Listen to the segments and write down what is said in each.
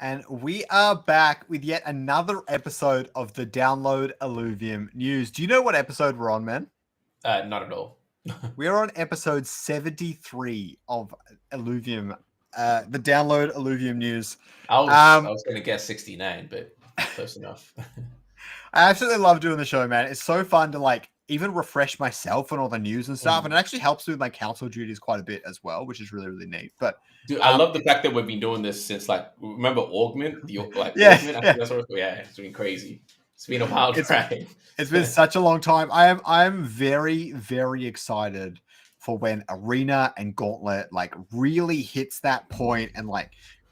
And we are back with yet another episode of the Download Illuvium News. Do you know what episode we're on, man? Not at all. We're on episode 73 of Illuvium, the Download Illuvium News. I was gonna guess 69, but close enough. I absolutely love doing the show, man. It's so fun to even refresh myself on all the news and stuff. And it actually helps with my council duties quite a bit as well, which is really, really neat. But Dude, I love the fact that we've been doing this since remember Augment? yeah, Augment? I yeah. think that's what it's been crazy. It's been a wild ride. It's been such a long time. I'm very, very excited for when Arena and Gauntlet really hits that point and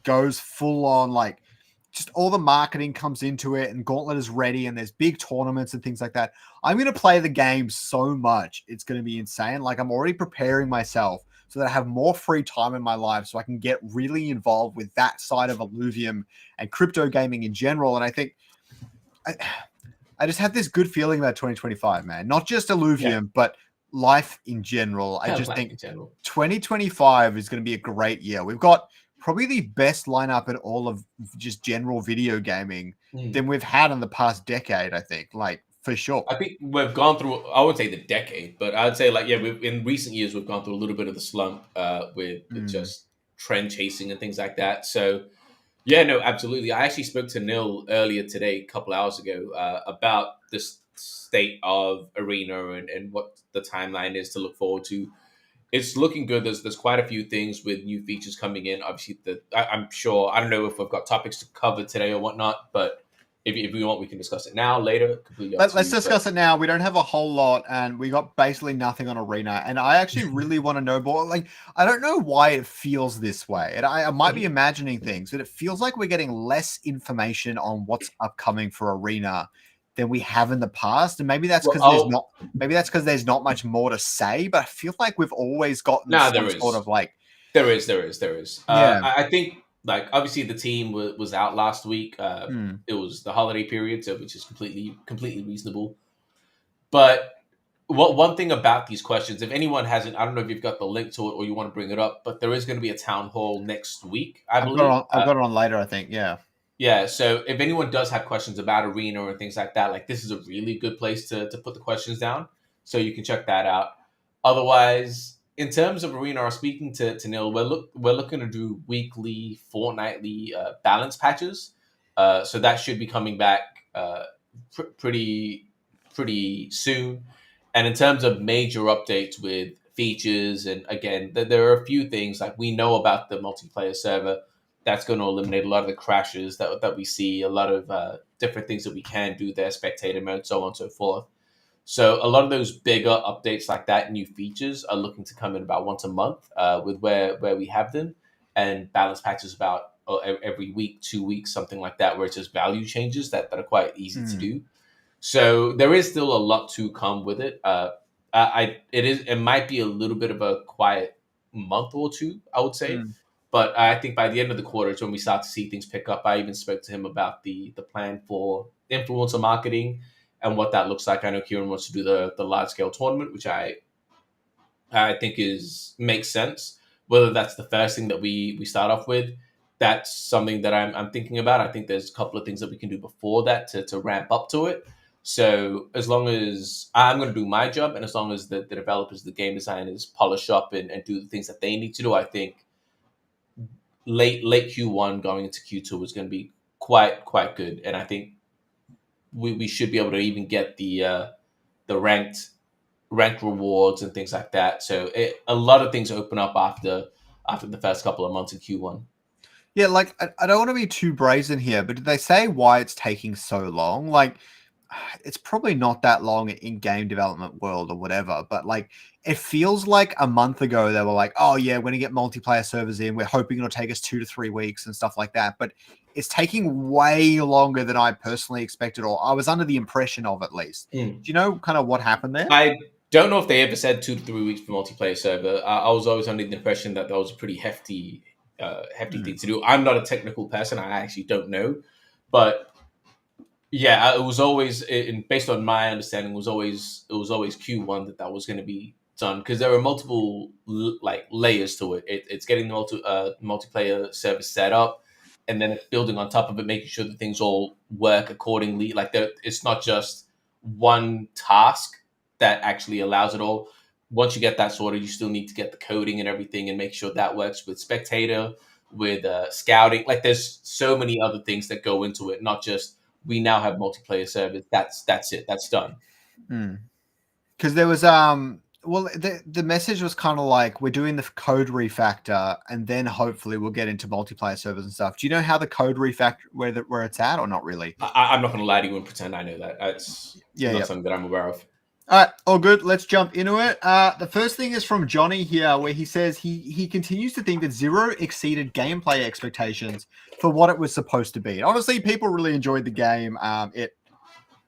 goes full on just all the marketing comes into it and Gauntlet is ready and there's big tournaments and things like that. I'm going to play the game so much. It's going to be insane. I'm already preparing myself so that I have more free time in my life so I can get really involved with that side of Illuvium and crypto gaming in general. And I think I just have this good feeling about 2025, man. Not just Illuvium, but life in general. I just think 2025 is going to be a great year. We've got probably the best lineup in all of just general video gaming than we've had in the past decade, I think, for sure. I think we've gone through, I wouldn't say the decade, but I'd say in recent years, we've gone through a little bit of the slump with just trend chasing and things like that. So yeah, no, absolutely. I actually spoke to Neil earlier today, a couple hours ago, about this state of Arena and what the timeline is to look forward to. It's looking good. There's quite a few things with new features coming in. Obviously, I'm sure, I don't know if we've got topics to cover today or whatnot, but if we want, we can discuss it now, later. Completely up to Let's you, discuss it now. We don't have a whole lot, and we got basically nothing on Arena. And I actually really want to know more. I don't know why it feels this way. And I might be imagining things, but it feels like we're getting less information on what's upcoming for Arena than we have in the past. And maybe that's because there's not much more to say. But I feel like we've always gotten some sort of There is. Yeah. I think obviously the team was out last week. It was the holiday period, so which is completely reasonable. But one thing about these questions, if anyone hasn't, I don't know if you've got the link to it or you want to bring it up, but there is going to be a town hall next week, I believe. I've got it on later, I think. Yeah. Yeah, so if anyone does have questions about Arena or things like that, this is a really good place to put the questions down. So you can check that out. Otherwise, in terms of Arena, I was speaking to Neil, we're looking to do weekly, fortnightly balance patches. So that should be coming back pretty soon. And in terms of major updates with features, and again, there are a few things we know about the multiplayer server that's going to eliminate a lot of the crashes that we see, a lot of different things that we can do there, spectator mode, so on and so forth. So a lot of those bigger updates like that, new features, are looking to come in about once a month with where we have them, and balance patches about every week, 2 weeks, something like that, where it's just value changes that are quite easy to do. So there is still a lot to come with it. It might be a little bit of a quiet month or two, I would say. But I think by the end of the quarter is when we start to see things pick up. I even spoke to him about the plan for influencer marketing and what that looks like. I know Kieran wants to do the large scale tournament, which I think makes sense. Whether that's the first thing that we start off with, that's something that I'm thinking about. I think there's a couple of things that we can do before that to ramp up to it. So as long as I'm going to do my job, and as long as the developers, the game designers polish up and do the things that they need to do, I think late Q1 going into Q2 is going to be quite good. And I think we should be able to even get the ranked rewards and things like that. So a lot of things open up after the first couple of months in Q1. Yeah, I don't want to be too brazen here, but did they say why it's taking so long? It's probably not that long in game development world or whatever, but it feels like a month ago they were like, oh yeah, we're gonna get multiplayer servers in, we're hoping it'll take us 2 to 3 weeks and stuff like that, but it's taking way longer than I personally expected, or I was under the impression of, at least. Do you know kind of what happened there? I don't know if they ever said 2 to 3 weeks for multiplayer server. I was always under the impression that was a pretty hefty thing to do. I'm not a technical person, I actually don't know, but yeah, it was always, based on my understanding, it was always Q1 that was going to be done, because there are multiple layers to it. It's getting the multiplayer service set up. and then it's building on top of it, making sure that things all work accordingly. Like it's not just one task that actually allows it all. Once you get that sorted, you still need to get the coding and everything and make sure that works with spectator, with scouting. Like there's so many other things that go into it, not just we now have multiplayer service. That's it. That's done. Because there was well, the message was kind of like, we're doing the code refactor, and then hopefully we'll get into multiplayer servers and stuff. Do you know how the code refactor where it's at, or not really? I'm not going to lie to you and pretend I know that. It's not something that I'm aware of. All right, all good. Let's jump into it. The first thing is from Johnny here, where he says he continues to think that Zero exceeded gameplay expectations for what it was supposed to be. And honestly, people really enjoyed the game.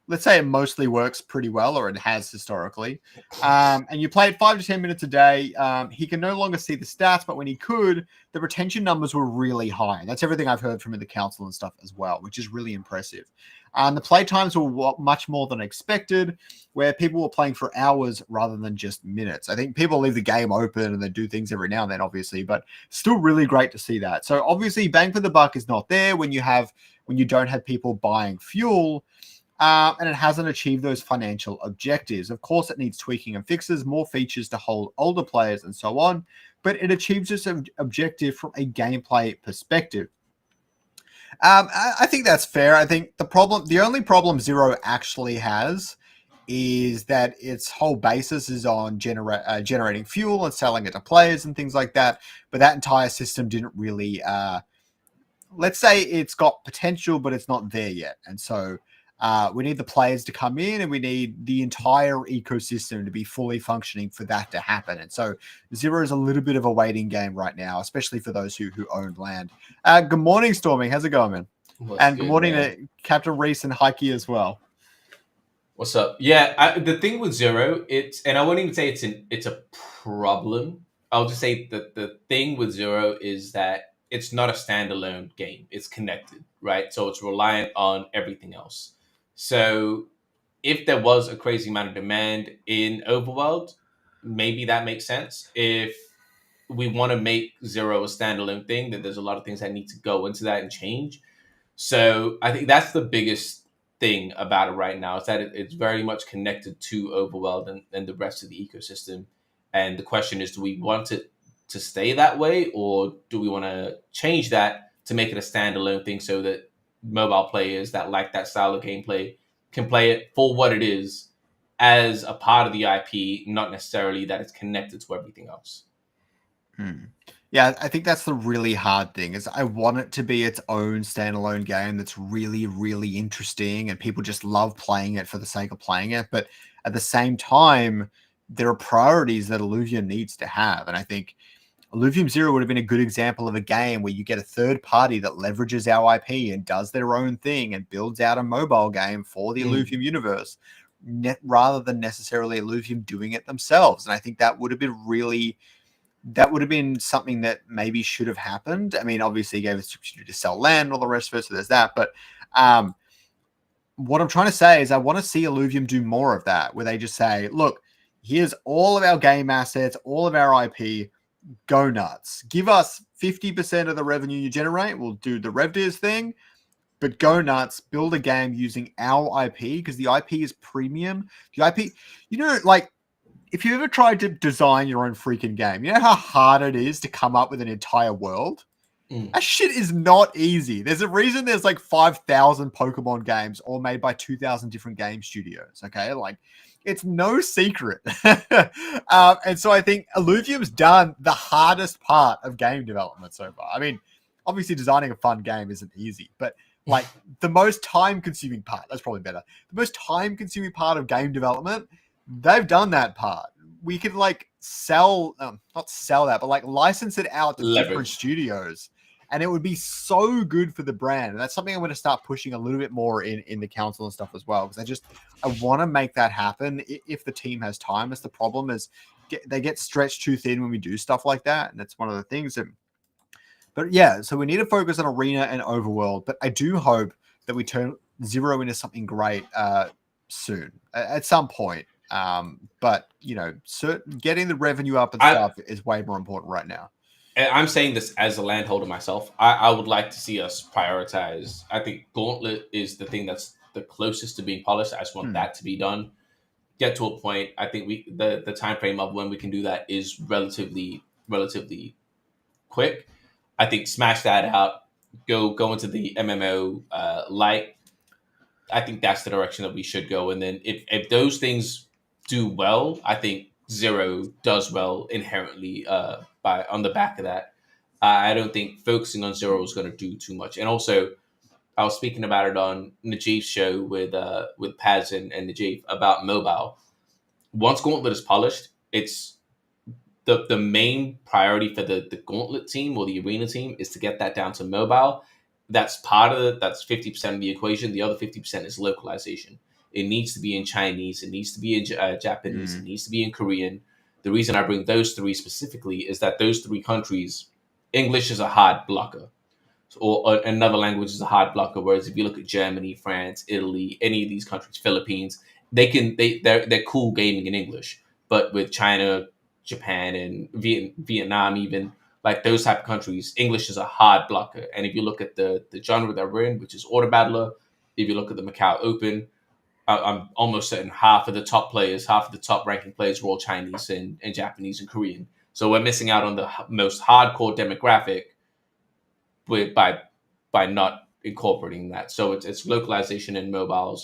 Let's say it mostly works pretty well, or it has historically. And you play it 5 to 10 minutes a day. He can no longer see the stats, but when he could, the retention numbers were really high. And that's everything I've heard from in the council and stuff as well, which is really impressive. The play times were much more than expected, where people were playing for hours rather than just minutes. I think people leave the game open and they do things every now and then, obviously, but still really great to see that. So obviously, bang for the buck is not there when you don't have people buying fuel. And it hasn't achieved those financial objectives. Of course, it needs tweaking and fixes, more features to hold older players and so on, but it achieves its objective from a gameplay perspective. I think that's fair. I think the only problem Zero actually has is that its whole basis is on generating fuel and selling it to players and things like that, but that entire system didn't really, let's say it's got potential, but it's not there yet. And so we need the players to come in, and we need the entire ecosystem to be fully functioning for that to happen. And so Zero is a little bit of a waiting game right now, especially for those who own land. Good morning, Storming. How's it going, man? And good morning to Captain Reese and Heike as well. What's up? Yeah, the thing with Zero, and I won't even say it's a problem. I'll just say that the thing with Zero is that it's not a standalone game. It's connected, right? So it's reliant on everything else. So if there was a crazy amount of demand in Overworld, maybe that makes sense. If we want to make Zero a standalone thing, then there's a lot of things that need to go into that and change. So I think that's the biggest thing about it right now, is that it's very much connected to Overworld and the rest of the ecosystem. And the question is, do we want it to stay that way, or do we want to change that to make it a standalone thing so that mobile players that like that style of gameplay can play it for what it is as a part of the IP, not necessarily that it's connected to everything else. Yeah, I think that's the really hard thing, is I want it to be its own standalone game that's really, really interesting and people just love playing it for the sake of playing it. But at the same time, there are priorities that Illuvium needs to have. And I think Illuvium Zero would have been a good example of a game where you get a third party that leverages our IP and does their own thing and builds out a mobile game for the Illuvium universe, rather than necessarily Illuvium doing it themselves. And I think that would have been something that maybe should have happened. I mean, obviously, he gave us the opportunity to sell land and all the rest of it, so there's that. But what I'm trying to say is I want to see Illuvium do more of that, where they just say, look, here's all of our game assets, all of our IP, go nuts. Give us 50% of the revenue you generate. We'll do the RevDiz thing, but go nuts. Build a game using our IP, because the IP is premium. The IP, like, if you ever tried to design your own freaking game, you know how hard it is to come up with an entire world? That shit is not easy. There's a reason there's like 5,000 Pokemon games all made by 2,000 different game studios, okay? Like, it's no secret. And so I think Illuvium's done the hardest part of game development so far. I mean, obviously designing a fun game isn't easy, but like the most time-consuming part, that's probably better. The most time-consuming part of game development, they've done that part. We could like not sell that, but like license it out to different studios. And it would be so good for the brand. And that's something I'm going to start pushing a little bit more in the council and stuff as well. Because I want to make that happen if the team has time. That's the problem, is they get stretched too thin when we do stuff like that. And that's one of the things. But yeah, so we need to focus on Arena and Overworld. But I do hope that we turn Zero into something great soon, at some point. But, getting the revenue up and stuff is way more important right now. and I'm saying this as a landholder myself. I would like to see us prioritize. I think Gauntlet is the thing that's the closest to being polished. I just want that to be done. Get to a point. I think the time frame of when we can do that is relatively quick. I think smash that out. Go into the MMO light. I think that's the direction that we should go. And then if those things do well, I think Zero does well inherently by on the back of that. I don't think focusing on Zero is going to do too much. And also, I was speaking about it on Najib's show with Paz and Najib about mobile. Once Gauntlet is polished, it's the main priority for the Gauntlet team or the Arena team is to get that down to mobile. That's part of it. That's 50% of the equation. The other 50% is localization. It needs to be in Chinese. It needs to be in Japanese. It needs to be in Korean. The reason I bring those three specifically is that those three countries, English is a hard blocker, or another language is a hard blocker. Whereas if you look at Germany, France, Italy, any of these countries, Philippines, they're cool gaming in English. But with China, Japan, and Vietnam, even like those type of countries, English is a hard blocker. And if you look at the genre that we're in, which is Auto Battler, if you look at the Macau Open, I'm almost certain half of the top players, half of the top ranking players are all Chinese and Japanese and Korean. So we're missing out on the most hardcore demographic by not incorporating that. So it's localization and mobile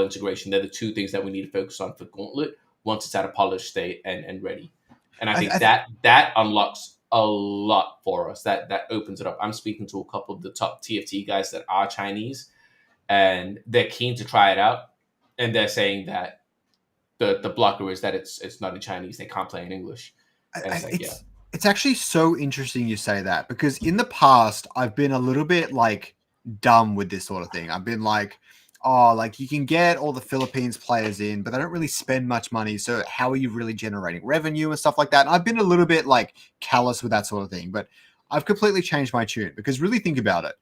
integration. They're the two things that we need to focus on for Gauntlet once it's at a polished state and ready. And I think that unlocks a lot for us. That opens it up. I'm speaking to a couple of the top TFT guys that are Chinese, and they're keen to try it out. And they're saying that the blocker is that it's not in Chinese. They can't play in English. And it's actually so interesting you say that, because in the past I've been a little bit like dumb with this sort of thing. I've been like, oh, like you can get all the Philippines players in, but they don't really spend much money. So how are you really generating revenue and stuff like that? And I've been a little bit like callous with that sort of thing, but I've completely changed my tune, because really think about it.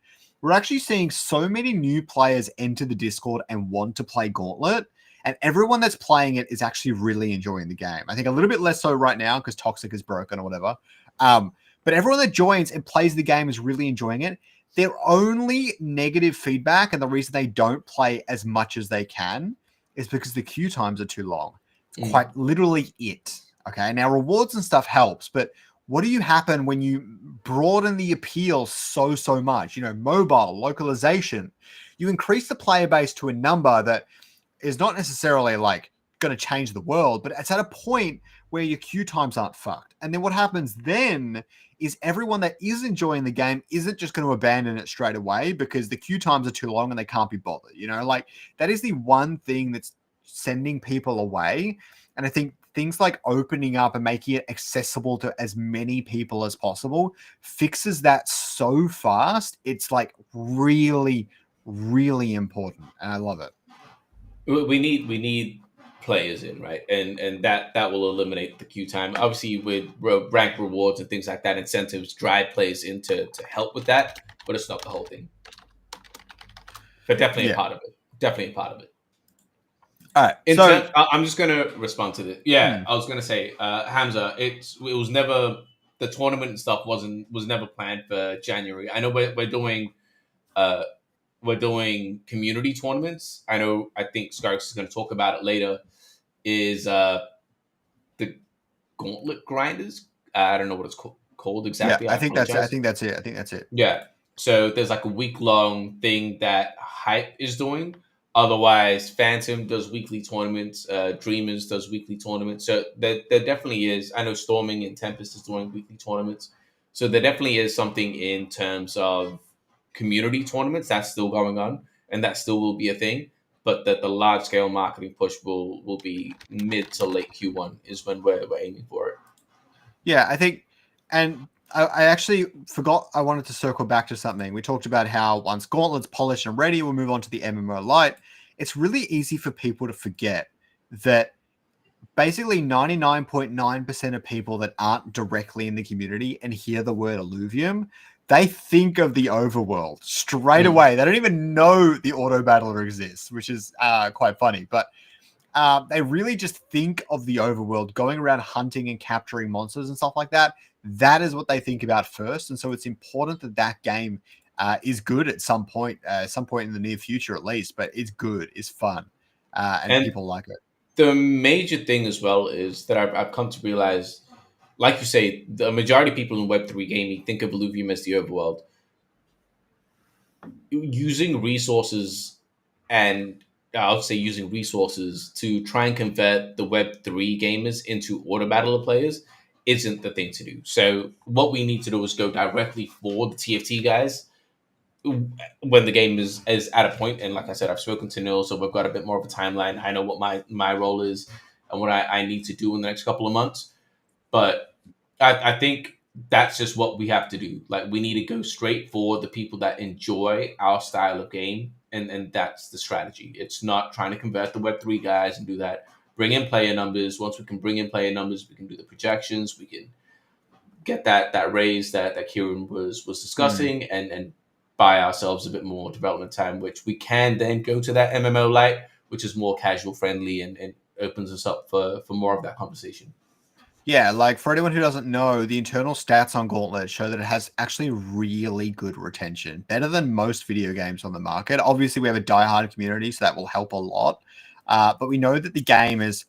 We're actually seeing so many new players enter the Discord and want to play Gauntlet. And everyone that's playing it is actually really enjoying the game. I think a little bit less so right now because Toxic is broken or whatever. But everyone that joins and plays the game is really enjoying it. Their only negative feedback, and the reason they don't play as much as they can, is because the queue times are too long. Quite literally it. Okay, now rewards and stuff helps, but what do you happen when you broaden the appeal so much? You know, mobile, localization. You increase the player base to a number that is not necessarily like going to change the world, but it's at a point where your queue times aren't fucked. And then what happens then is everyone that is enjoying the game isn't just going to abandon it straight away because the queue times are too long and they can't be bothered. You know, like that is the one thing that's sending people away. And I think things like opening up and making it accessible to as many people as possible fixes that so fast. It's like really, really important. And I love it. We need players in, right, and that will eliminate the queue time. Obviously, with rank rewards and things like that, incentives drive players in to help with that, but it's not the whole thing. But definitely a part of it. Definitely a part of it. All right. I'm just gonna respond to this. Yeah, I was gonna say, Hamza, it was never the tournament and stuff was never planned for January. I know we're doing. We're doing community tournaments. I think Scoriox is going to talk about it later. Is the Gauntlet Grinders? I don't know what it's called exactly. Yeah, I think that's it. Yeah. So there's like a week-long thing that Hype is doing. Otherwise, Phantom does weekly tournaments. Dreamers does weekly tournaments. So there definitely is. I know Storming and Tempest is doing weekly tournaments. So there definitely is something in terms of community tournaments that's still going on, and that still will be a thing, but that the large scale marketing push will be mid to late Q1 is when we're aiming for it. Yeah, I think, and I actually forgot, I wanted to circle back to something. We talked about how once Gauntlet's polished and ready, we'll move on to the MMO Lite. It's really easy for people to forget that basically 99.9% of people that aren't directly in the community and hear the word Illuvium, they think of the overworld straight away. They don't even know the auto battler exists, which is quite funny. But they really just think of the overworld, going around hunting and capturing monsters and stuff like that. That is what they think about first, and so it's important that that game is good at some point in the near future at least. But it's good, it's fun, and And people like it. the major thing as well is that I've come to realize, like you say, the majority of people in Web3 gaming think of Illuvium as the overworld. Using resources, and I would say using resources to try and convert the Web3 gamers into auto battler players isn't the thing to do. So what we need to do is go directly for the TFT guys when the game is at a point. And like I said, I've spoken to Neil, so we've got a bit more of a timeline. I know what my role is and what I need to do in the next couple of months. But I think that's just what we have to do. Like, we need to go straight for the people that enjoy our style of game, and that's the strategy. It's not trying to convert the Web3 guys and do that. Bring in player numbers. Once we can bring in player numbers, we can do the projections. We can get that raise that Kieran was discussing, and buy ourselves a bit more development time, which we can then go to that MMO light, which is more casual friendly and opens us up for more of that conversation. Yeah, like for anyone who doesn't know, the internal stats on Gauntlet show that it has actually really good retention, better than most video games on the market. Obviously, we have a diehard community, so that will help a lot. But we know that the game is,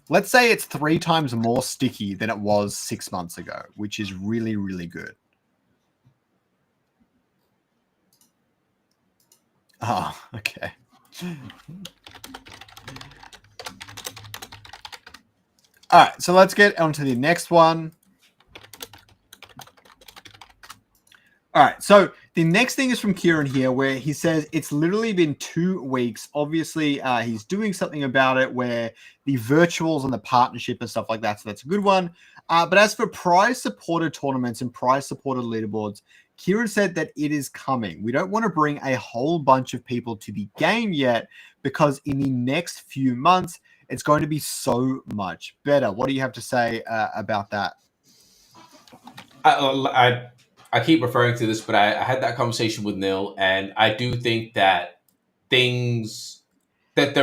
let's say it's 3 times more sticky than it was 6 months ago, which is really, really good. Oh, okay. All right, so let's get on to the next one. All right, so the next thing is from Kieran here, where he says it's literally been 2 weeks. Obviously, he's doing something about it where the virtuals and the partnership and stuff like that, so that's a good one. But as for prize-supported tournaments and prize-supported leaderboards, Kieran said that it is coming. We don't want to bring a whole bunch of people to the game yet, because in the next few months, it's going to be so much better. What do you have to say about that? I keep referring to this, but I had that conversation with Neil, and I do think that there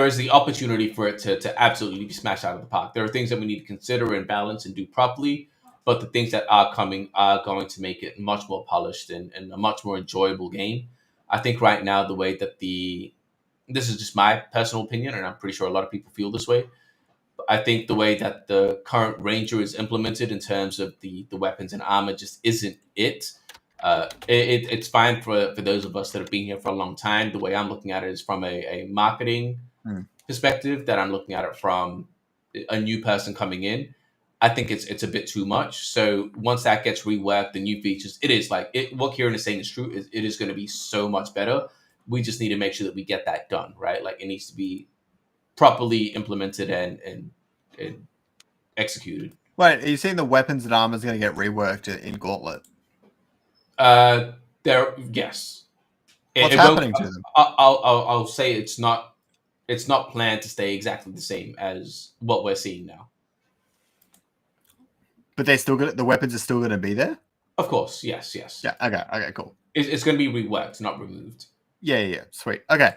is the opportunity for it to absolutely be smashed out of the park. There are things that we need to consider and balance and do properly, but the things that are coming are going to make it much more polished and a much more enjoyable game. I think right now, the way that this is just my personal opinion, and I'm pretty sure a lot of people feel this way. I think the way that the current Ranger is implemented in terms of the weapons and armor just isn't it. It's fine for those of us that have been here for a long time. The way I'm looking at it is from a marketing perspective, that I'm looking at it from a new person coming in. I think it's a bit too much. So once that gets reworked, the new features, it is like what Kieran is saying is true. It is going to be so much better. We just need to make sure that we get that done, right? Like, it needs to be properly implemented and executed. Wait, are you saying the weapons and armor is going to get reworked in Gauntlet? Yes. What's happening to them? I'll say it's not planned to stay exactly the same as what we're seeing now. But the weapons are still going to be there? Of course, yes. Yeah, okay, cool. It's going to be reworked, not removed. Yeah, sweet. Okay.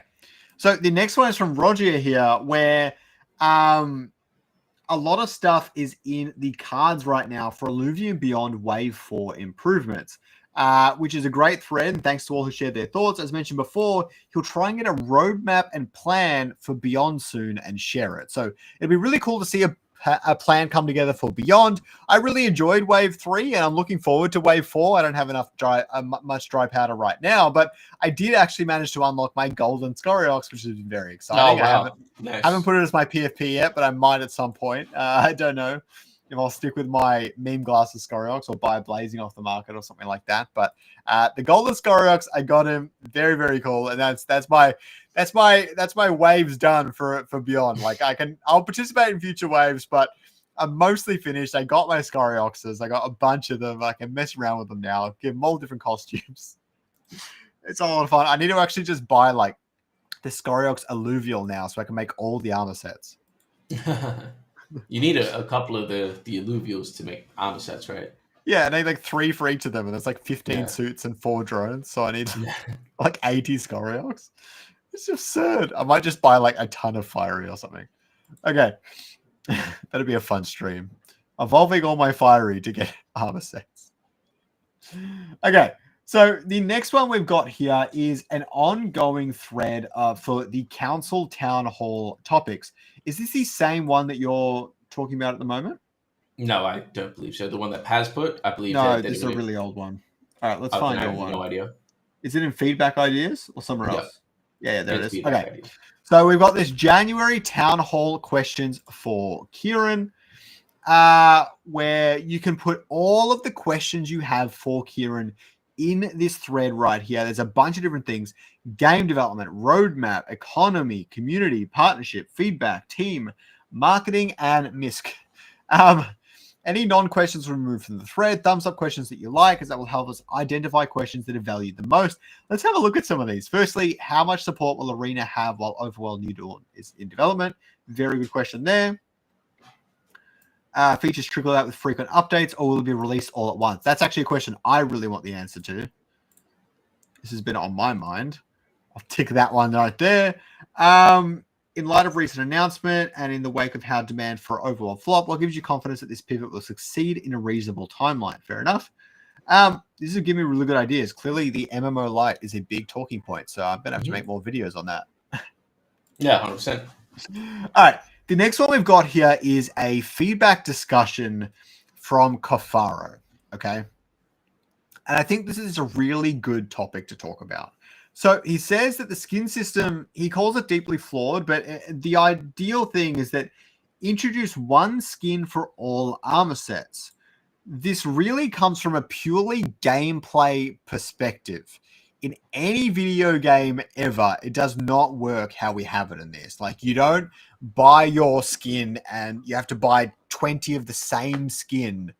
So the next one is from Roger here, where a lot of stuff is in the cards right now for Illuvium Beyond Wave 4 improvements, which is a great thread. And thanks to all who shared their thoughts. As mentioned before, he'll try and get a roadmap and plan for Beyond soon and share it. So it'd be really cool to see a plan come together for Beyond. I really enjoyed Wave 3, and I'm looking forward to Wave 4. I don't have enough much dry powder right now, but I did actually manage to unlock my golden Scoriox, which has been very exciting. Oh, wow. I haven't put it as my PFP yet, but I might at some point. I don't know if I'll stick with my meme glasses Scoriox or buy a blazing off the market or something like that. But the golden Scoriox, I got him. Very, very cool. And that's my waves done for Beyond. Like, I'll participate in future waves, but I'm mostly finished. I got my Scorioxes. I got a bunch of them. I can mess around with them now. Give them all different costumes. It's a lot of fun. I need to actually just buy like the Scoriox Alluvial now, so I can make all the armor sets. You need a couple of the Illuvials to make armor sets, right? Yeah, I need like 3 for each of them, and there's like 15 suits and 4 drones, so I need like 80 Scoriox. It's absurd. I might just buy like a ton of Fiery or something. Okay. That'd be a fun stream. Evolving all my fiery to get armor sets. Okay. So the next one we've got here is an ongoing thread for the council town hall topics. Is this the same one that you're talking about at the moment? No, I don't believe so. The one that Paz put, I believe No, that this is a really old one. All right, let's Oh, then find I your have one. no idea. Is it in feedback ideas or somewhere Yep. else? Yeah, there it is. Feedback Okay. ideas. So we've got this January town hall questions for Kieran, where you can put all of the questions you have for Kieran in this thread right here. There's a bunch of different things: game development, roadmap, economy, community, partnership, feedback, team, marketing, and MISC. Any non-questions were removed from the thread. Thumbs up questions that you like, as that will help us identify questions that are valued the most. Let's have a look at some of these. Firstly, how much support will Arena have while Overworld New Dawn is in development? Very good question there. Features trickle out with frequent updates, or will it be released all at once? That's actually a question I really want the answer to. This has been on my mind. I'll tick that one right there. In light of recent announcement and in the wake of how demand for Overworld flop, what gives you confidence that this pivot will succeed in a reasonable timeline? Fair enough. This is giving me really good ideas. Clearly, the MMO Lite is a big talking point, so I'm going to have to make more videos on that. Yeah, 100%. All right. The next one we've got here is a feedback discussion from Kafaro. Okay. And I think this is a really good topic to talk about. So he says that the skin system, he calls it deeply flawed, but the ideal thing is that introduce one skin for all armor sets. This really comes from a purely gameplay perspective. In any video game ever, it does not work how we have it in this. Like, you don't buy your skin and you have to buy 20 of the same skin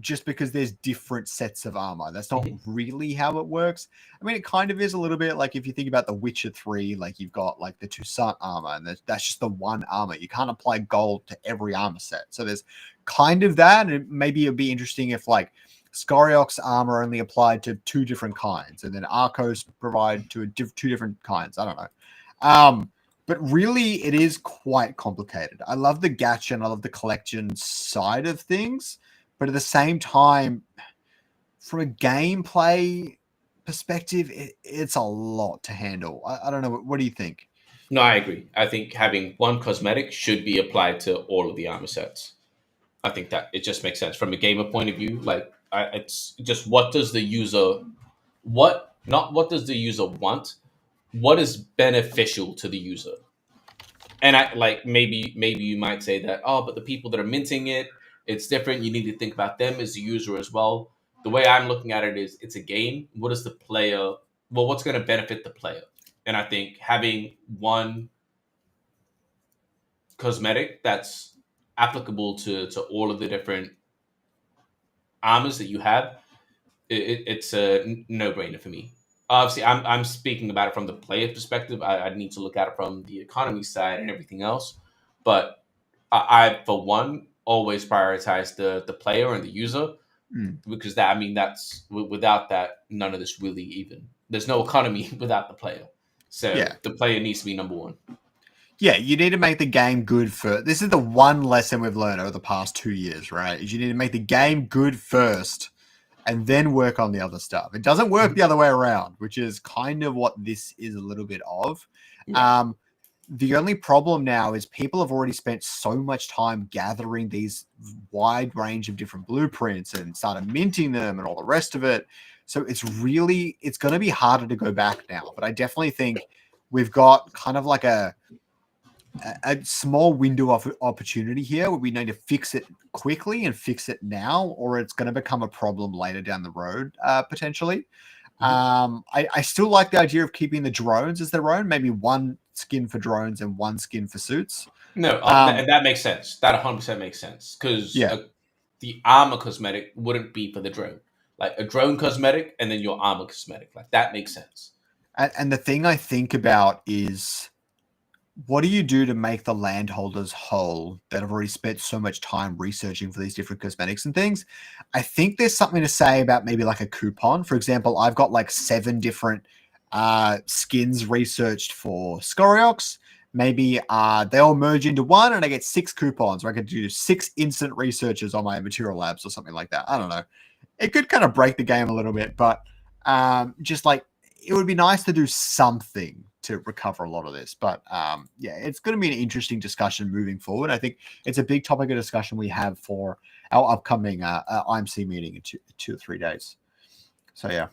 just because there's different sets of armor. That's not really how it works. I mean, it kind of is a little bit like if you think about The Witcher 3, like you've got like the Toussaint armor, and that's just the one armor. You can't apply gold to every armor set. So there's kind of that, and maybe it'd be interesting if like Scoriox armor only applied to two different kinds, and then Arcos provide to two different kinds. I don't know. But really, it is quite complicated. I love the gacha and I love the collection side of things. But at the same time, from a gameplay perspective, it's a lot to handle. I don't know. What do you think? No, I agree. I think having one cosmetic should be applied to all of the armor sets. I think that it just makes sense from a gamer point of view. Like, it's just what does the user, what does the user want? What is beneficial to the user? And I like maybe you might say that, oh, but the people that are minting it, it's different. You need to think about them as a user as well. The way I'm looking at it is it's a game. What is the player? Well, what's going to benefit the player? And I think having one cosmetic that's applicable to all of the different armors that you have, it's a no-brainer for me. Obviously, I'm speaking about it from the player perspective. I need to look at it from the economy side and everything else. But I for one, always prioritize the player and the user because that's without that, none of this really even. There's no economy without the player. So the player needs to be number one. Yeah, you need to make the game good first. This is the one lesson we've learned over the past 2 years, right? Is you need to make the game good first and then work on the other stuff. It doesn't work the other way around, which is kind of what this is a little bit of. Yeah. The only problem now is people have already spent so much time gathering these wide range of different blueprints and started minting them and all the rest of it. So it's going to be harder to go back now. But I definitely think we've got kind of like a small window of opportunity here where we need to fix it quickly and fix it now, or it's going to become a problem later down the road, potentially. I still like the idea of keeping the drones as their own, maybe one skin for drones and one skin for suits. No, and that makes sense. That 100% makes sense because the armor cosmetic wouldn't be for the drone. Like a drone cosmetic and then your armor cosmetic. Like that makes sense. And the thing I think about is, what do you do to make the landholders whole that have already spent so much time researching for these different cosmetics and things? I think there's something to say about maybe like a coupon. For example, I've got like 7 different skins researched for Scoriox. maybe they all merge into one and I get 6 coupons, or I could do 6 instant researches on my material labs or something like that. I don't know. It could kind of break the game a little bit, but just like it would be nice to do something to recover a lot of this. But yeah, it's going to be an interesting discussion moving forward. I think it's a big topic of discussion we have for our upcoming IMC meeting in 2 or 3 days. So yeah.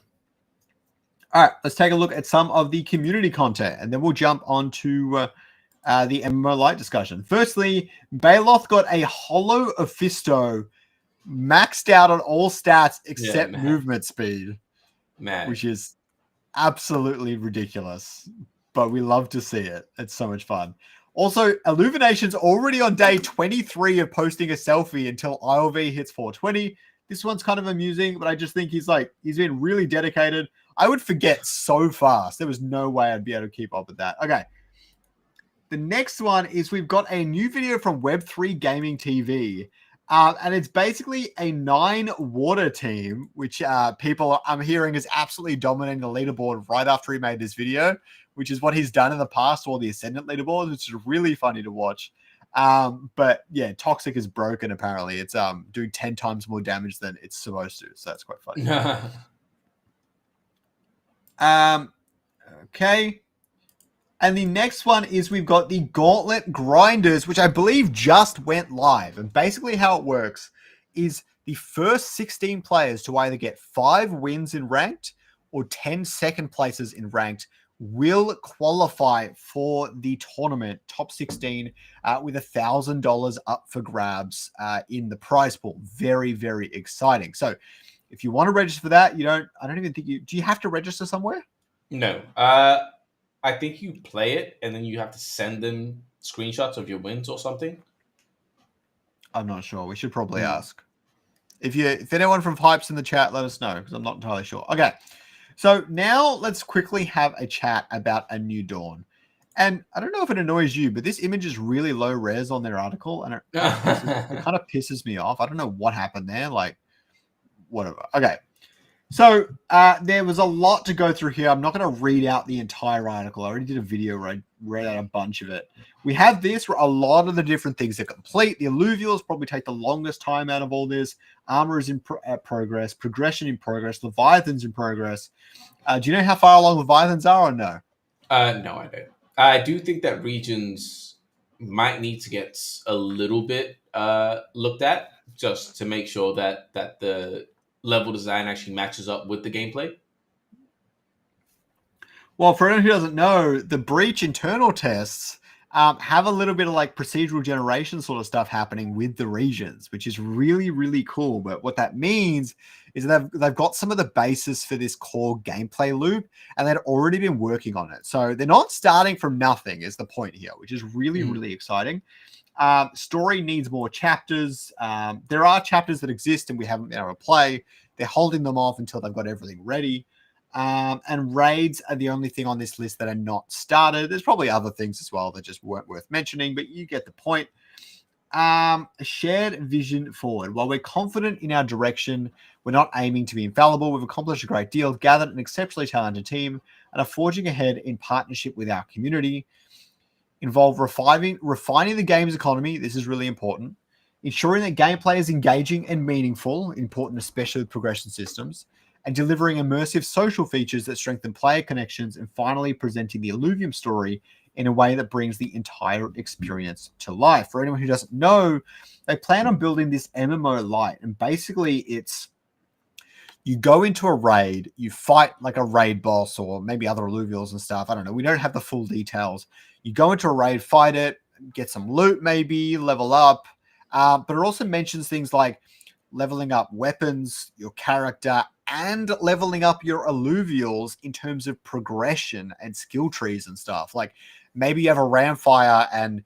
All right, let's take a look at some of the community content, and then we'll jump on to the MMO Lite discussion. Firstly, Baloth got a Hollow Ophisto maxed out on all stats except movement speed, which is absolutely ridiculous, but we love to see it. It's so much fun. Also, Illumination's already on day 23 of posting a selfie until ILV hits 420. This one's kind of amusing, but I just think he's been really dedicated. I would forget so fast. There was no way I'd be able to keep up with that. Okay. The next one is we've got a new video from Web3 Gaming TV. And it's basically a 9 water team, which people I'm hearing is absolutely dominating the leaderboard right after he made this video, which is what he's done in the past, all the Ascendant leaderboards, which is really funny to watch. But yeah, Toxic is broken apparently. It's doing 10 times more damage than it's supposed to, so that's quite funny. Okay. And the next one is we've got the Gauntlet Grinders, which I believe just went live. And basically how it works is the first 16 players to either get 5 wins in ranked or 10 second places in ranked will qualify for the tournament, top 16, with $1,000 up for grabs in the prize pool. Very, very exciting. So if you want to register for that, I don't even think do you have to register somewhere? No. I think you play it and then you have to send them screenshots of your wins or something. I'm not sure. We should probably ask. If anyone from Hype's in the chat, let us know, because I'm not entirely sure. Okay. So now let's quickly have a chat about A New Dawn. And I don't know if it annoys you, but this image is really low res on their article, and it kind of pisses me off. I don't know what happened there. Like, whatever. Okay. So there was a lot to go through here. I'm not going to read out the entire article. I already did a video where I read out a bunch of it. We have this where a lot of the different things are complete. The Illuvials probably take the longest time out of all this. Armor is in progress. Progression in progress. Leviathan's in progress. Do you know how far along Leviathans are or no? No, I don't. I do think that regions might need to get a little bit looked at just to make sure that the level design actually matches up with the gameplay. Well, for anyone who doesn't know, the Breach internal tests have a little bit of like procedural generation sort of stuff happening with the regions, which is really, really cool. But what that means is that they've got some of the basis for this core gameplay loop, and they'd already been working on it. So they're not starting from nothing is the point here, which is really, really exciting. Story needs more chapters. There are chapters that exist and we haven't been able to play. They're holding them off until they've got everything ready. And raids are the only thing on this list that are not started. There's probably other things as well that just weren't worth mentioning, but you get the point. A shared vision forward. While we're confident in our direction, we're not aiming to be infallible. We've accomplished a great deal, gathered an exceptionally talented team, and are forging ahead in partnership with our community. Involve refining the game's economy. This is really important. Ensuring that gameplay is engaging and meaningful, important especially with progression systems, and delivering immersive social features that strengthen player connections, and finally presenting the Illuvium story in a way that brings the entire experience to life. For anyone who doesn't know, they plan on building this MMO Lite, and basically it's you go into a raid, you fight like a raid boss or maybe other Illuvials and stuff. I don't know. We don't have the full details. You go into a raid, fight it, get some loot maybe, level up. But it also mentions things like leveling up weapons, your character, and leveling up your Illuvials in terms of progression and skill trees and stuff. Like maybe you have a Ramfire and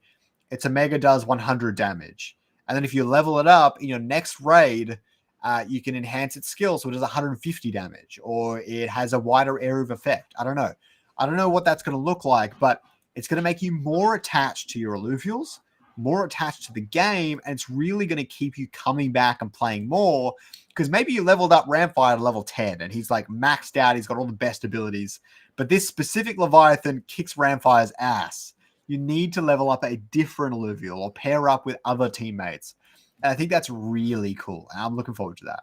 it's a mega does 100 damage. And then if you level it up in your next raid, you can enhance its skill so it does 150 damage, or it has a wider area of effect. I don't know. I don't know what that's going to look like, but it's going to make you more attached to your Illuvials, more attached to the game, and it's really going to keep you coming back and playing more, because maybe you leveled up Ramfire to level 10 and he's like maxed out, he's got all the best abilities, but this specific Leviathan kicks Ramfire's ass. you need to level up a different alluvial or pair up with other teammates. And I think that's really cool. And I'm looking forward to that.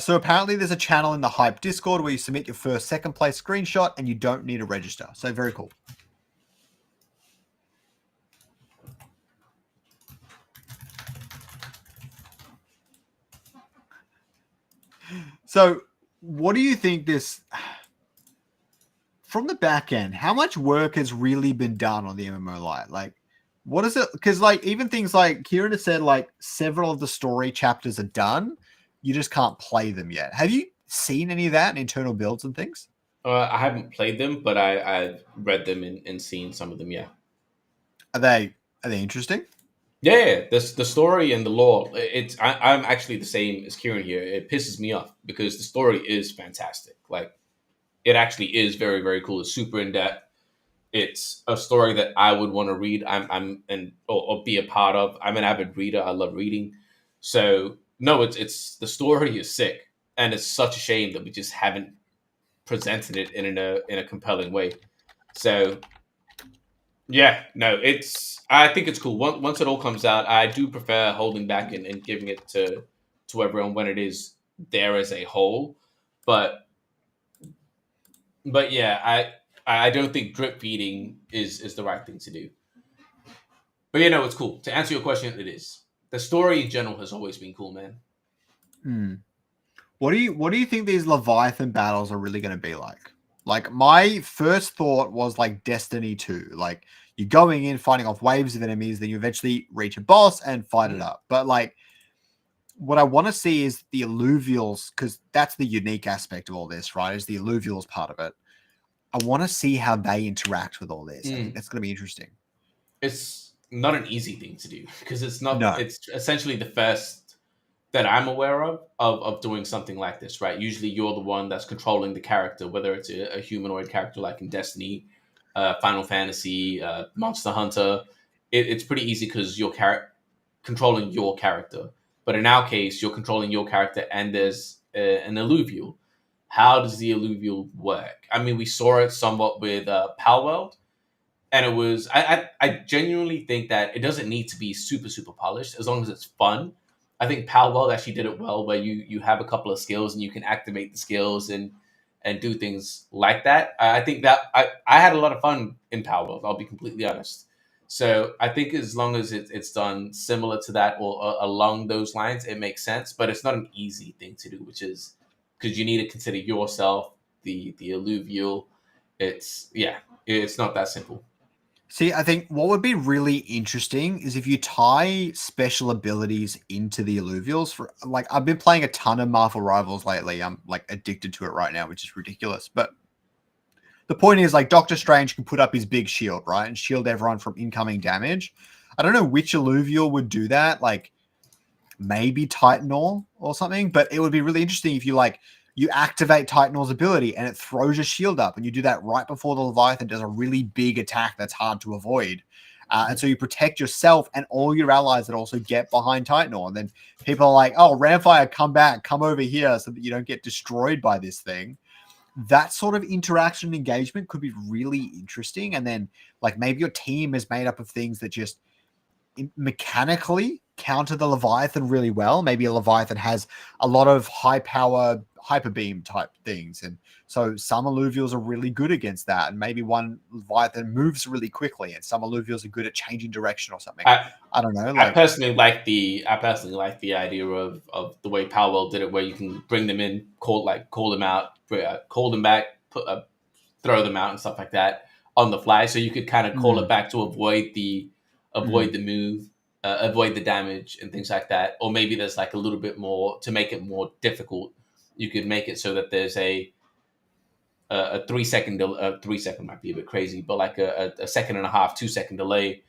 So apparently there's a channel in the Hype Discord where you submit your first second place screenshot and you don't need to register. So very cool. So what do you think this, from the back end, how much work has really been done on the MMO Lite? Like, what is it? Because like even things like Kieran has said, like several of the story chapters are done. You just can't play them yet. Have you seen any of that in internal builds and things? I haven't played them, but I've read them and seen some of them. Yeah. Are they interesting? Yeah, the story and the lore. I'm actually the same as Kieran here. It pisses me off because the story is fantastic. Like, it actually is very very cool. It's super in depth. It's a story that I would want to read. Or be a part of. I'm an avid reader. I love reading. So no, it's the story is sick, and it's such a shame that we just haven't presented it in a compelling way. So yeah, no, I think it's cool. Once it all comes out, I do prefer holding back and giving it to everyone when it is there as a whole. But yeah, I don't think drip feeding is the right thing to do. But you know, it's cool. To answer your question, it is. The story in general has always been cool, man. What do you think these Leviathan battles are really going to be like? Like, my first thought was like Destiny 2. Like, you're going in, fighting off waves of enemies, then you eventually reach a boss and fight it up. But like, what I want to see is the alluvials, because that's the unique aspect of all this, right? Is the alluvials part of it. I want to see how they interact with all this. I think that's going to be interesting. It's not an easy thing to do because it's not. No. It's essentially the first that I'm aware of doing something like this, right? Usually you're the one that's controlling the character, whether it's a humanoid character like in Destiny, Final Fantasy, Monster Hunter. It's pretty easy because you're controlling your character. But in our case, you're controlling your character and there's an alluvial. How does the alluvial work? I mean, we saw it somewhat with Palworld, and it was I genuinely think that it doesn't need to be super super polished as long as it's fun. I think Palworld actually did it well, where you have a couple of skills and you can activate the skills and do things like that. I think that I had a lot of fun in Palworld. I'll be completely honest. So I think as long as it's done similar to that or along those lines, it makes sense. But it's not an easy thing to do, which is because you need to consider yourself, the alluvial. It's not that simple. See, I think what would be really interesting is if you tie special abilities into the alluvials. For like, I've been playing a ton of Marvel Rivals lately. I'm like addicted to it right now, which is ridiculous. But the point is, like, Doctor Strange can put up his big shield, right, and shield everyone from incoming damage. I don't know which alluvial would do that. Like, maybe Titanor or something. But it would be really interesting if you activate Titanор's ability and it throws your shield up, and you do that right before the Leviathan does a really big attack that's hard to avoid. And so you protect yourself and all your allies that also get behind Titanor. And then people are like, oh, Ramfire, come back, come over here so that you don't get destroyed by this thing. That sort of interaction and engagement could be really interesting. And then like maybe your team is made up of things that just mechanically counter the Leviathan really well. Maybe a Leviathan has a lot of high power hyper beam type things, and so some alluvials are really good against that, and maybe one Leviathan moves really quickly and some alluvials are good at changing direction or something. I don't know. I personally like the idea of the way Powell did it, where you can bring them in, call them out, call them back, throw them out and stuff like that on the fly. So you could kind of call it back to avoid the move, avoid the damage and things like that. Or maybe there's like a little bit more to make it more difficult. You could make it so that there's a 3 second, 3 second might be a bit crazy, but like a second and a half, 2 second delay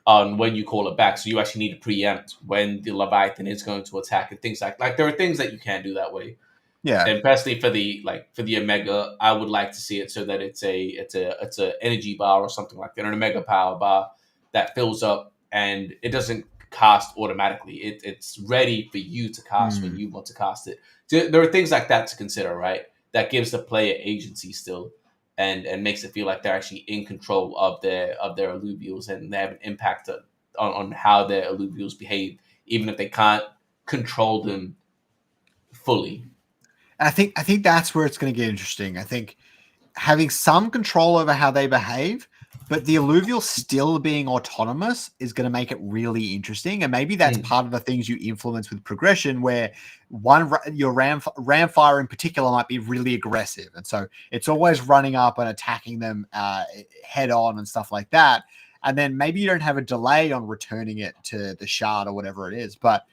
on when you call it back. So you actually need to preempt when the Leviathan is going to attack and things like there are things that you can't do that way. Yeah. And personally for the Omega, I would like to see it so that it's a energy bar or something like that, or an Omega power bar that fills up and it doesn't cast automatically. It's ready for you to cast when you want to cast it. So there are things like that to consider, right? That gives the player agency still. and makes it feel like they're actually in control of their alluvials, and they have an impact on how their alluvials behave, even if they can't control them fully. I think that's where it's going to get interesting. I think having some control over how they behave, but the alluvial still being autonomous is going to make it really interesting. And maybe that's part of the things you influence with progression, where your ramfire in particular might be really aggressive. And so it's always running up and attacking them head on and stuff like that. And then maybe you don't have a delay on returning it to the shard or whatever it is, but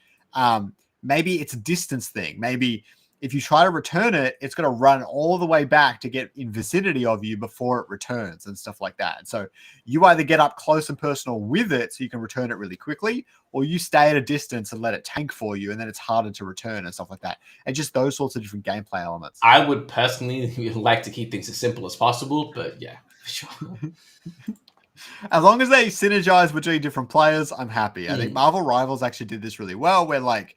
maybe it's a distance thing. Maybe if you try to return it, it's going to run all the way back to get in vicinity of you before it returns and stuff like that. And so you either get up close and personal with it so you can return it really quickly, or you stay at a distance and let it tank for you, and then it's harder to return and stuff like that. And just those sorts of different gameplay elements. I would personally like to keep things as simple as possible, but yeah, for sure. As long as they synergize between different players, I'm happy. I think Marvel Rivals actually did this really well, where like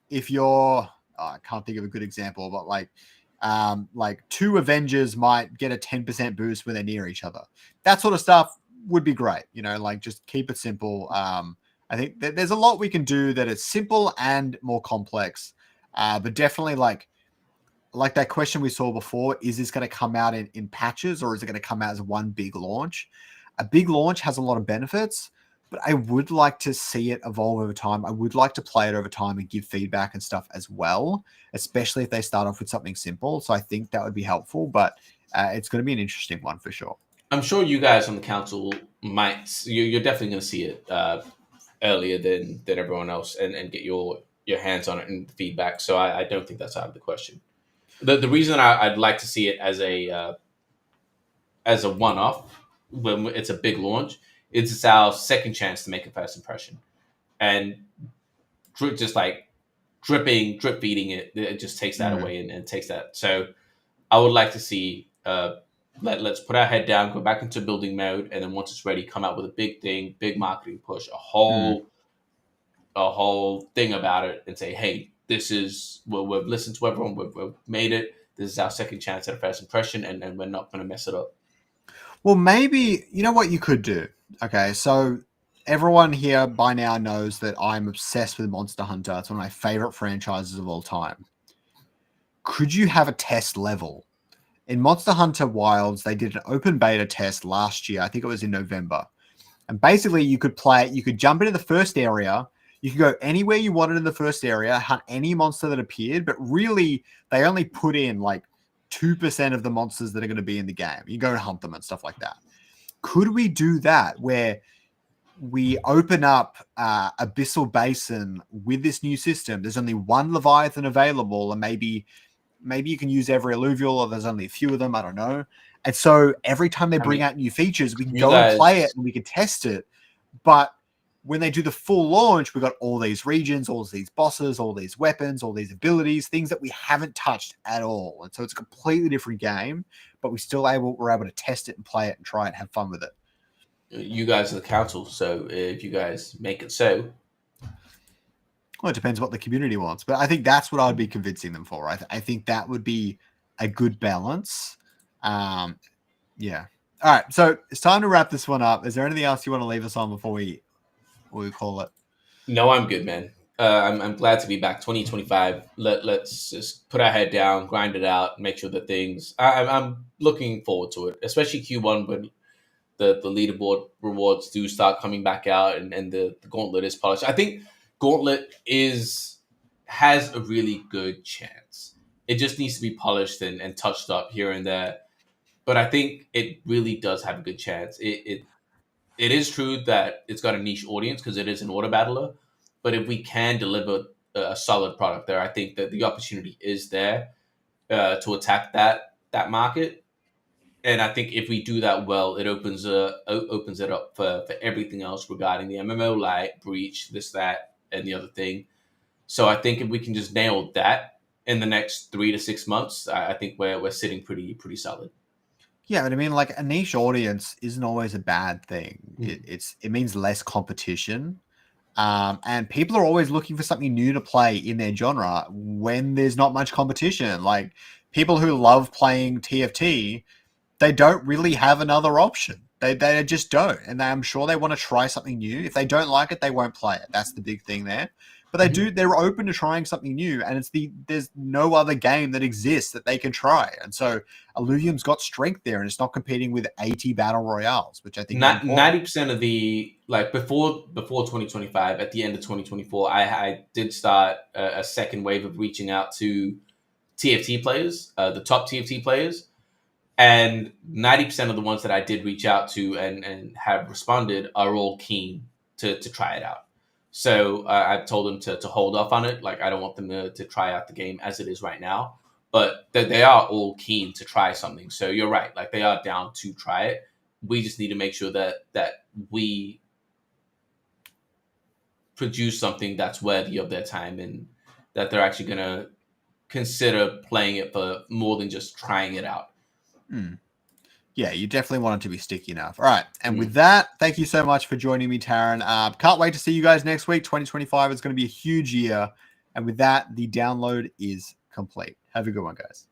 if you're I can't think of a good example, but like two Avengers might get a 10% boost when they're near each other. That sort of stuff would be great. Like just keep it simple. I think there's a lot we can do that is simple and more complex. But definitely like that question we saw before, is this going to come out in patches, or is it going to come out as one big launch? A big launch has a lot of benefits, but I would like to see it evolve over time. I would like to play it over time and give feedback and stuff as well, especially if they start off with something simple. So I think that would be helpful, but it's going to be an interesting one for sure. I'm sure you guys on the council you're definitely going to see it earlier than everyone else and get your hands on it and feedback. So I don't think that's out of the question. The reason I'd like to see it as a one-off when it's a big launch, it's our second chance to make a first impression, and just like drip feeding it just takes that away and takes that. So I would like to see let's put our head down, go back into building mode, and then once it's ready, come out with a big thing, big marketing push, a whole thing about it, and say, hey, this is we've listened to everyone, we've made it. This is our second chance at a first impression, and we're not going to mess it up. Well, maybe, you know what you could do? Okay, so everyone here by now knows that I'm obsessed with Monster Hunter. It's one of my favorite franchises of all time. Could you have a test level? In Monster Hunter Wilds, they did an open beta test last year. I think it was in November. And basically, you could jump into the first area. You could go anywhere you wanted in the first area, hunt any monster that appeared, but really, they only put in like 2% of the monsters that are going to be in the game. You go and hunt them and stuff like that. Could we do that where we open up Abyssal Basin with this new system? There's only one Leviathan available, and maybe you can use every alluvial, or there's only a few of them. I don't know. And so every time they bring out new features, we can go and play it and we can test it. But when they do the full launch, we've got all these regions, all these bosses, all these weapons, all these abilities, things that we haven't touched at all. And so it's a completely different game, but we're able to test it and play it and try it and have fun with it. You guys are the council, so if you guys make it so. Well, it depends what the community wants, but I think that's what I'd be convincing them for. I think that would be a good balance. Yeah. All right, so it's time to wrap this one up. Is there anything else you want to leave us on before we call it? No, I'm good, man. I'm glad to be back. 2025. Let's just put our head down, grind it out, make sure that things. I'm looking forward to it, especially Q1 when the leaderboard rewards do start coming back out and the Gauntlet is polished. I think Gauntlet has a really good chance. It just needs to be polished and touched up here and there. But I think it really does have a good chance. It is true that it's got a niche audience because it is an auto battler. But if we can deliver a solid product there, I think that the opportunity is there to attack that market. And I think if we do that well, it opens it up for everything else regarding the MMO Lite, Breach, this, that, and the other thing. So I think if we can just nail that in the next 3 to 6 months, I think we're sitting pretty solid. Yeah, but I mean, like, a niche audience isn't always a bad thing. It means less competition. And people are always looking for something new to play in their genre when there's not much competition. Like, people who love playing TFT they don't really have another option. They just don't. And I'm sure they want to try something new. If they don't like it, they won't play it. That's the big thing there. But they're open to trying something new, and there's no other game that exists that they can try. And so Illuvium's got strength there, and it's not competing with 80 battle royales, which I think Not 90% of the, like, before 2025, at the end of 2024, I did start a second wave of reaching out to TFT players, the top TFT players, and 90% of the ones that I did reach out to and have responded are all keen to try it out. So I've told them to hold off on it. Like, I don't want them to try out the game as it is right now, but they are all keen to try something. So you're right. Like, they are down to try it. We just need to make sure that we produce something that's worthy of their time and that they're actually going to consider playing it for more than just trying it out. Yeah, you definitely want it to be sticky enough. All right. And with that, thank you so much for joining me, Taryn. Can't wait to see you guys next week. 2025 is going to be a huge year. And with that, the download is complete. Have a good one, guys.